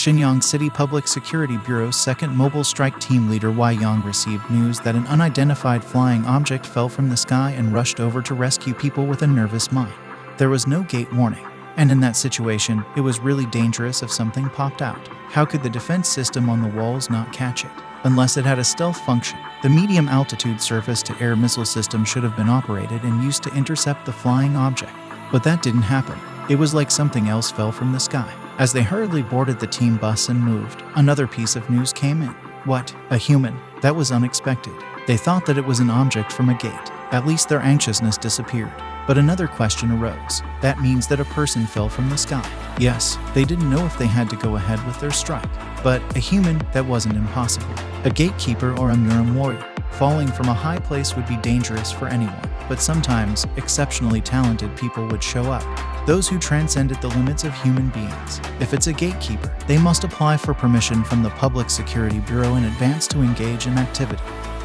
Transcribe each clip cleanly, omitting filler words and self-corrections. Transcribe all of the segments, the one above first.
Shenyang City Public Security Bureau's second mobile strike team leader YeoWoon received news that an unidentified flying object fell from the sky and rushed over to rescue people with a nervous mind. There was no gate warning, and in that situation, it was really dangerous if something popped out. How could the defense system on the walls not catch it? Unless it had a stealth function. The medium-altitude surface-to-air missile system should have been operated and used to intercept the flying object. But that didn't happen. It was like something else fell from the sky. As they hurriedly boarded the team bus and moved, another piece of news came in. What? A human? That was unexpected. They thought that it was an object from a gate. At least their anxiousness disappeared. But another question arose. That means that a person fell from the sky. Yes, they didn't know if they had to go ahead with their strike. But a human, that wasn't impossible. A gatekeeper or a Murim warrior. Falling from a high place would be dangerous for anyone, but sometimes exceptionally talented people would show up. Those who transcended the limits of human beings. If it's a gatekeeper, they must apply for permission from the Public Security Bureau in advance to engage in activity.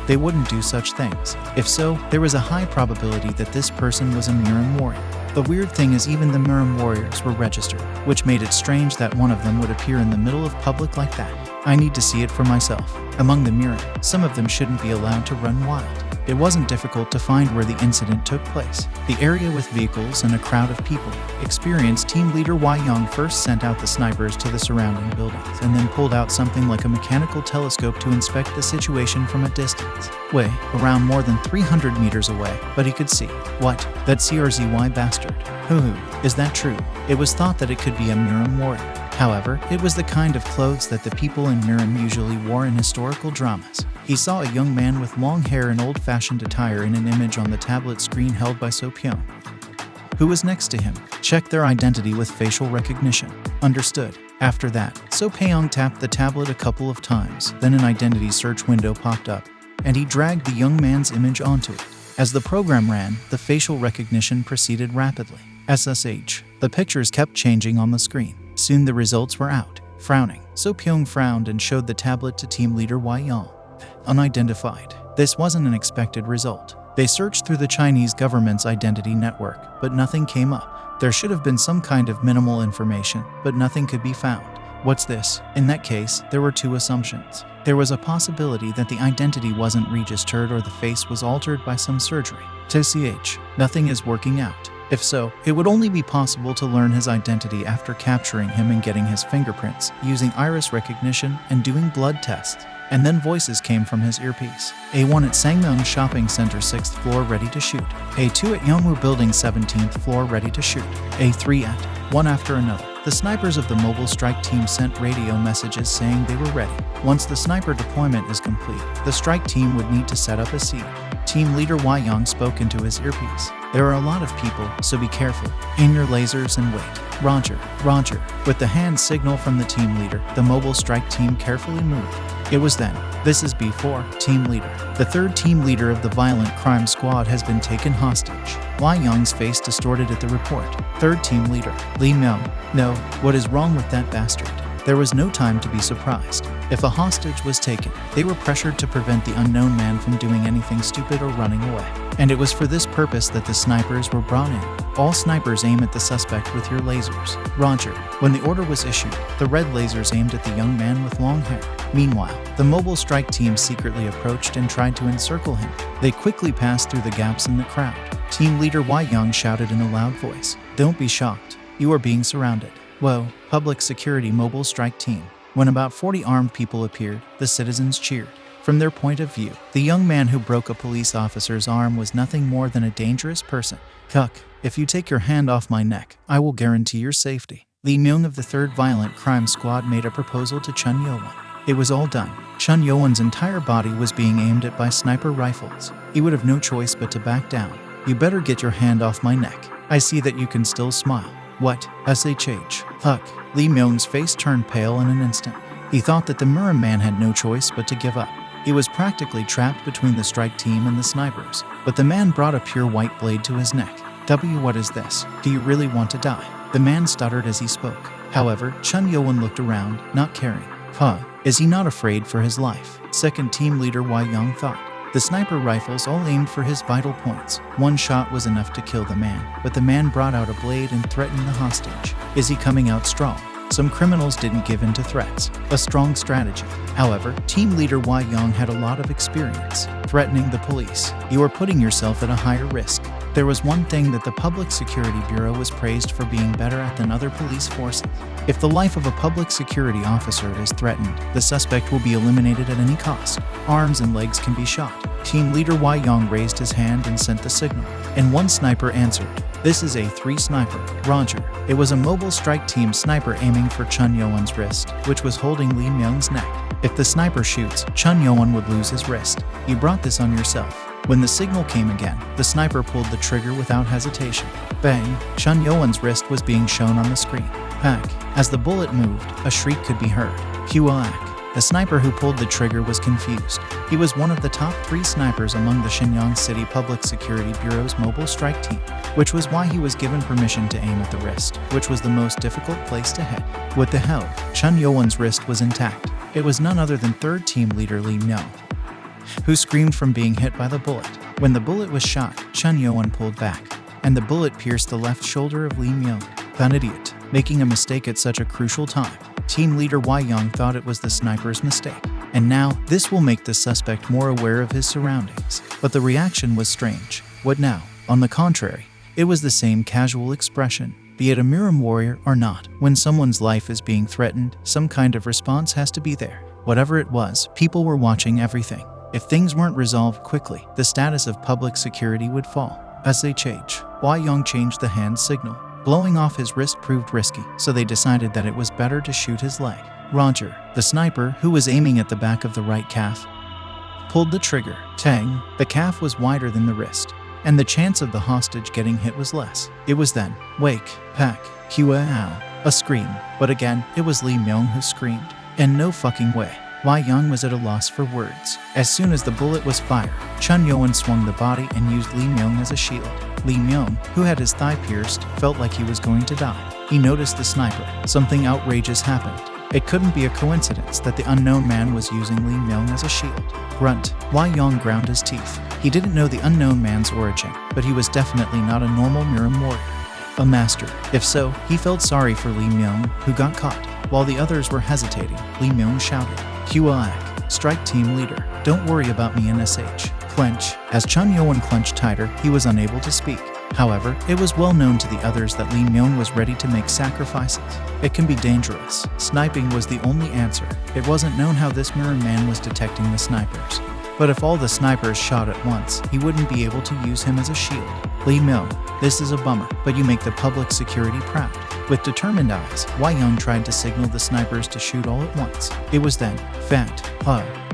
They wouldn't do such things. If so, there was a high probability that this person was a Murim warrior. The weird thing is even the Murim warriors were registered, which made it strange that one of them would appear in the middle of public like that. I need to see it for myself. Among the Murim, some of them shouldn't be allowed to run wild. It wasn't difficult to find where the incident took place. The area with vehicles and a crowd of people. Experienced team leader YeoWoon first sent out the snipers to the surrounding buildings and then pulled out something like a mechanical telescope to inspect the situation from a distance. Way, around more than 300 meters away, but he could see. What? That CRZY bastard. Hoo, is that true? It was thought that it could be a Murim warrior. However, it was the kind of clothes that the people in Murim usually wore in historical dramas. He saw a young man with long hair and old-fashioned attire in an image on the tablet screen held by So-pyong. Who was next to him? Check their identity with facial recognition. Understood. After that, So-pyong tapped the tablet a couple of times, then an identity search window popped up, and he dragged the young man's image onto it. As the program ran, the facial recognition proceeded rapidly. SSH. The pictures kept changing on the screen. Soon the results were out. Frowning, So-pyong frowned and showed the tablet to team leader YeoWoon. Unidentified. This wasn't an expected result. They searched through the Chinese government's identity network, but nothing came up. There should have been some kind of minimal information, but nothing could be found. What's this? In that case, there were two assumptions. There was a possibility that the identity wasn't registered or the face was altered by some surgery. TCH, nothing is working out. If so, it would only be possible to learn his identity after capturing him and getting his fingerprints, using iris recognition and doing blood tests. And then voices came from his earpiece. A1 at Sangmyeong Shopping Center 6th floor ready to shoot. A2 at Yeonwoo Building 17th floor ready to shoot. A3 at, one after another. The snipers of the mobile strike team sent radio messages saying they were ready. Once the sniper deployment is complete, the strike team would need to set up a siege. Team leader YeoWoon spoke into his earpiece. There are a lot of people, so be careful. Aim your lasers and wait. Roger, roger. With the hand signal from the team leader, the mobile strike team carefully moved. It was then. This is B4, team leader. The third team leader of the violent crime squad has been taken hostage. YeoWoon's face distorted at the report. Third team leader, Lee Myung. No, what is wrong with that bastard? There was no time to be surprised. If a hostage was taken, they were pressured to prevent the unknown man from doing anything stupid or running away. And it was for this purpose that the snipers were brought in. All snipers aim at the suspect with your lasers. Roger. When the order was issued, the red lasers aimed at the young man with long hair. Meanwhile, the mobile strike team secretly approached and tried to encircle him. They quickly passed through the gaps in the crowd. Team leader YeoWoon shouted in a loud voice, "Don't be shocked. You are being surrounded." Whoa, public security mobile strike team. When about 40 armed people appeared, the citizens cheered. From their point of view, the young man who broke a police officer's arm was nothing more than a dangerous person. Cuck, if you take your hand off my neck, I will guarantee your safety. Lee Myung of the 3rd Violent Crime Squad made a proposal to Chun YeoWoon. It was all done. Chun YeoWoon's entire body was being aimed at by sniper rifles. He would have no choice but to back down. You better get your hand off my neck. I see that you can still smile. What? SHH. Huck. Lee Myung's face turned pale in an instant. He thought that the Murim man had no choice but to give up. He was practically trapped between the strike team and the snipers. But the man brought a pure white blade to his neck. What is this? Do you really want to die? The man stuttered as he spoke. However, Chun YeoWoon looked around, not caring. Is he not afraid for his life? Second team leader YeoWoon thought. The sniper rifles all aimed for his vital points. One shot was enough to kill the man, but the man brought out a blade and threatened the hostage. Is he coming out strong? Some criminals didn't give in to threats, a strong strategy. However, team leader Yong had a lot of experience threatening the police. You are putting yourself at a higher risk. There was one thing that the Public Security Bureau was praised for being better at than other police forces. If the life of a public security officer is threatened, the suspect will be eliminated at any cost. Arms and legs can be shot. Team leader Yong raised his hand and sent the signal, and one sniper answered. This is A3 sniper, Roger. It was a mobile strike team sniper aiming for Chun YeoWoon's wrist, which was holding Lee Myung's neck. If the sniper shoots, Chun YeoWoon would lose his wrist. You brought this on yourself. When the signal came again, the sniper pulled the trigger without hesitation. Bang! Chun YeoWoon's wrist was being shown on the screen. Pack! As the bullet moved, a shriek could be heard. Huaak! The sniper who pulled the trigger was confused. He was one of the top 3 snipers among the Shenyang City Public Security Bureau's mobile strike team, which was why he was given permission to aim at the wrist, which was the most difficult place to hit. What the hell? Chun YeoWoon's wrist was intact. It was none other than 3rd team leader Lee Myung, who screamed from being hit by the bullet. When the bullet was shot, Chun YeoWoon pulled back, and the bullet pierced the left shoulder of Lee Myung. An idiot, making a mistake at such a crucial time. Team leader Yong thought it was the sniper's mistake, and now this will make the suspect more aware of his surroundings. But the reaction was strange. What now? On the contrary, it was the same casual expression. Be it a Miram warrior or not, when someone's life is being threatened, some kind of response has to be there. Whatever it was, people were watching everything. If things weren't resolved quickly, the status of public security would fall. As they changed, Yong changed the hand signal. Blowing off his wrist proved risky, so they decided that it was better to shoot his leg. Roger, the sniper, who was aiming at the back of the right calf, pulled the trigger. Tang! The calf was wider than the wrist, and the chance of the hostage getting hit was less. It was then, wake, pack, hua ow, a scream. But again, it was Lee Myung who screamed. And no fucking way. Yong was at a loss for words. As soon as the bullet was fired, Chun YeoWoon swung the body and used Lee Myung as a shield. Lee Myung, who had his thigh pierced, felt like he was going to die. He noticed the sniper. Something outrageous happened. It couldn't be a coincidence that the unknown man was using Lee Myung as a shield. Grunt. Yong ground his teeth. He didn't know the unknown man's origin, but he was definitely not a normal Miram warrior. A master. If so, he felt sorry for Lee Myung, who got caught. While the others were hesitating, Lee Myung shouted, Huaak, strike team leader, don't worry about me NSH. Clench. As Chun YeoWoon clenched tighter, he was unable to speak. However, it was well known to the others that Lee Myung was ready to make sacrifices. It can be dangerous. Sniping was the only answer. It wasn't known how this mirror man was detecting the snipers. But if all the snipers shot at once, he wouldn't be able to use him as a shield. Lee Myung, this is a bummer, but you make the public security proud. With determined eyes, Yong tried to signal the snipers to shoot all at once. It was then, Fat,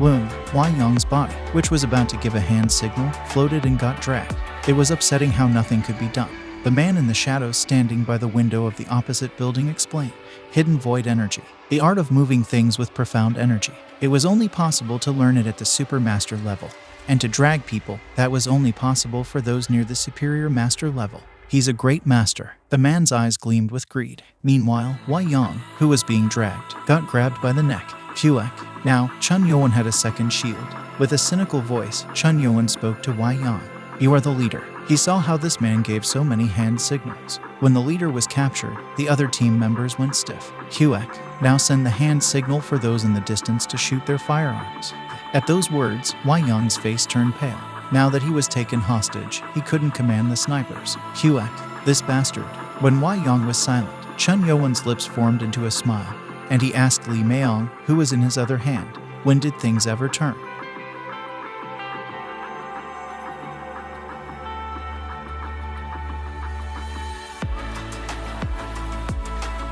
Woon, Yong's body, which was about to give a hand signal, floated and got dragged. It was upsetting how nothing could be done. The man in the shadows standing by the window of the opposite building explained, hidden void energy, the art of moving things with profound energy. It was only possible to learn it at the super master level, and to drag people, that was only possible for those near the superior master level. He's a great master. The man's eyes gleamed with greed. Meanwhile, Yong, who was being dragged, got grabbed by the neck. Huaek. Now, Chun YeoWoon had a second shield. With a cynical voice, Chun YeoWoon spoke to Yong. You are the leader. He saw how this man gave so many hand signals. When the leader was captured, the other team members went stiff. Huaek. Now send the hand signal for those in the distance to shoot their firearms. At those words, Yong's face turned pale. Now that he was taken hostage, he couldn't command the snipers. Huaek, this bastard. When Yong was silent, Chun YeoWoon's lips formed into a smile, and he asked Lee Myung, who was in his other hand, when did things ever turn?